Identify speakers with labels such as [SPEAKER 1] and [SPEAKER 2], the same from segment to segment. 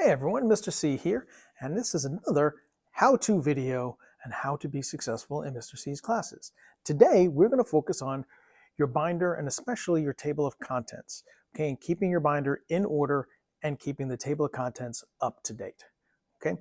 [SPEAKER 1] Hey everyone, Mr. C here, and this is another how-to video on how to be successful in Mr. C's classes. Today, we're going to focus on your binder and especially your table of contents, okay, and keeping your binder in order and keeping the table of contents up to date, okay?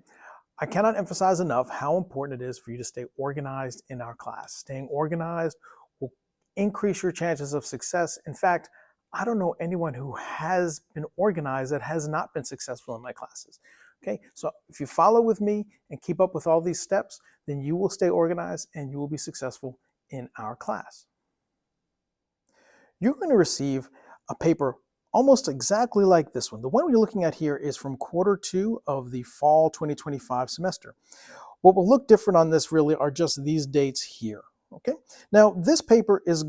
[SPEAKER 1] I cannot emphasize enough how important it is for you to stay organized in our class. Staying organized will increase your chances of success. In fact, I don't know anyone who has been organized that has not been successful in my classes. Okay, so if you follow with me and keep up with all these steps, then you will stay organized and you will be successful in our class. You're going to receive a paper almost exactly like this one. The one we're looking at here is from Q2 of the fall 2025 semester. What will look different on this really are just these dates here. Okay, now this paper is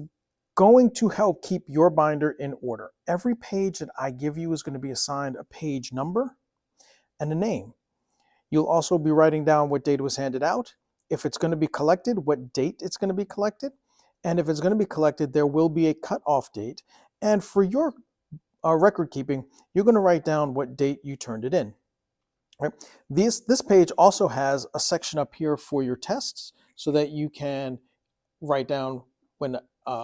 [SPEAKER 1] going to help keep your binder in order. Every page that I give you is going to be assigned a page number and a name. You'll also be writing down what date it was handed out, if it's going to be collected, what date it's going to be collected, and if it's going to be collected, there will be a cutoff date. And for your record keeping, you're going to write down what date you turned it in. Right? This page also has a section up here for your tests so that you can write down when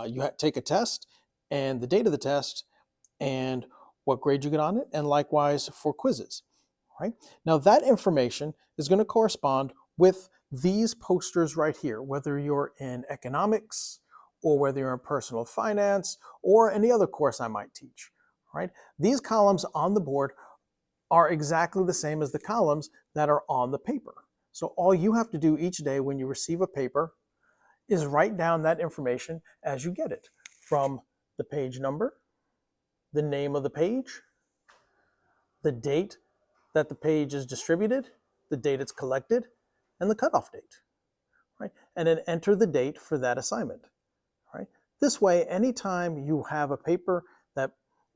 [SPEAKER 1] you take a test and the date of the test and what grade you get on it, and likewise for quizzes. Right? Now that information is going to correspond with these posters right here, whether you're in economics or whether you're in personal finance or any other course I might teach. Right? These columns on the board are exactly the same as the columns that are on the paper. So all you have to do each day when you receive a paper is write down that information as you get it, from the page number, the name of the page, the date that the page is distributed, the date it's collected, and the cutoff date, right? And then enter the date for that assignment, right? This way, anytime you have a paper that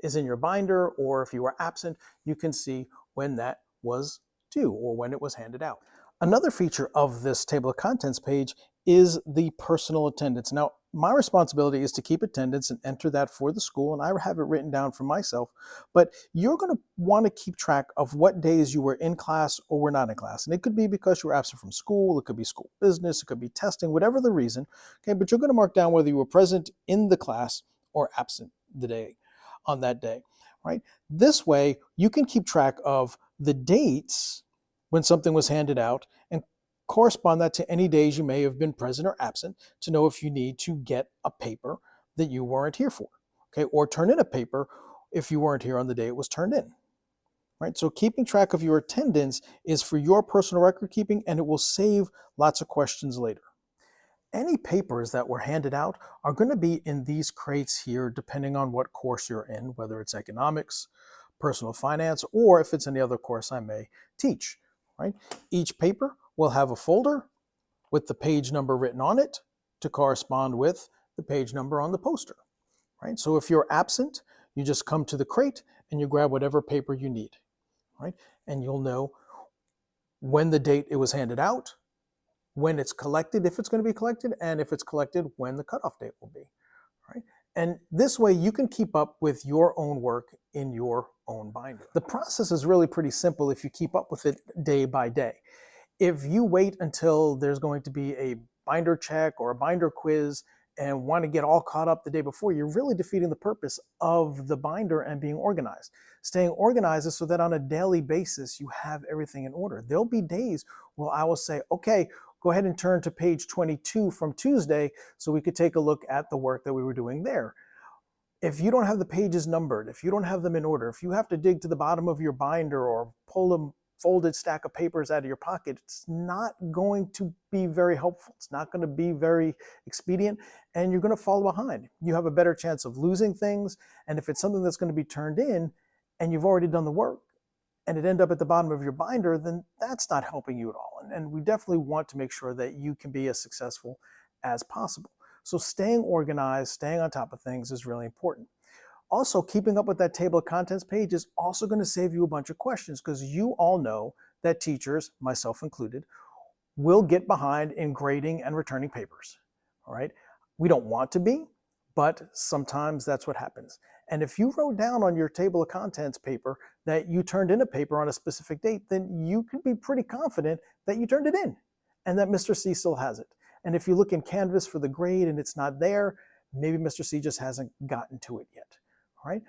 [SPEAKER 1] is in your binder, or if you are absent, you can see when that was due or when it was handed out. Another feature of this table of contents page is the personal attendance. Now, my responsibility is to keep attendance and enter that for the school, and I have it written down for myself, but you're going to want to keep track of what days you were in class or were not in class. And it could be because you were absent from school, it could be school business, it could be testing, whatever the reason, okay, but you're going to mark down whether you were present in the class or absent the day on that day, right? This way, you can keep track of the dates when something was handed out and correspond that to any days you may have been present or absent to know if you need to get a paper that you weren't here for, okay, or turn in a paper if you weren't here on the day it was turned in, right? So keeping track of your attendance is for your personal record keeping, and it will save lots of questions later. Any papers that were handed out are going to be in these crates here, depending on what course you're in, whether it's economics, personal finance, or if it's any other course I may teach, right? Each paper will have a folder with the page number written on it to correspond with the page number on the poster, right? So if you're absent, you just come to the crate and you grab whatever paper you need, right? And you'll know when the date it was handed out, when it's collected, if it's going to be collected, and if it's collected, when the cutoff date will be, right? And this way you can keep up with your own work in your own binder. The process is really pretty simple if you keep up with it day by day. If you wait until there's going to be a binder check or a binder quiz and want to get all caught up the day before, you're really defeating the purpose of the binder and being organized. Staying organized is so that on a daily basis you have everything in order. There'll be days where I will say, okay, go ahead and turn to page 22 from Tuesday so we could take a look at the work that we were doing there. If you don't have the pages numbered, if you don't have them in order, if you have to dig to the bottom of your binder or pull a folded stack of papers out of your pocket, it's not going to be very helpful. It's not going to be very expedient, and you're going to fall behind. You have a better chance of losing things, and if it's something that's going to be turned in and you've already done the work, and it end up at the bottom of your binder, then that's not helping you at all. And we definitely want to make sure that you can be as successful as possible. So staying organized, staying on top of things is really important. Also, keeping up with that table of contents page is also going to save you a bunch of questions, because you all know that teachers, myself included, will get behind in grading and returning papers. All right? We don't want to be, but sometimes that's what happens. And if you wrote down on your table of contents paper that you turned in a paper on a specific date, then you can be pretty confident that you turned it in and that Mr. C still has it. And if you look in Canvas for the grade and it's not there, maybe Mr. C just hasn't gotten to it yet. All right.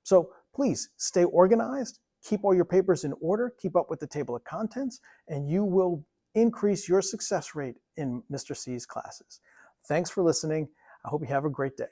[SPEAKER 1] So please stay organized, keep all your papers in order, keep up with the table of contents, and you will increase your success rate in Mr. C's classes. Thanks for listening. I hope you have a great day.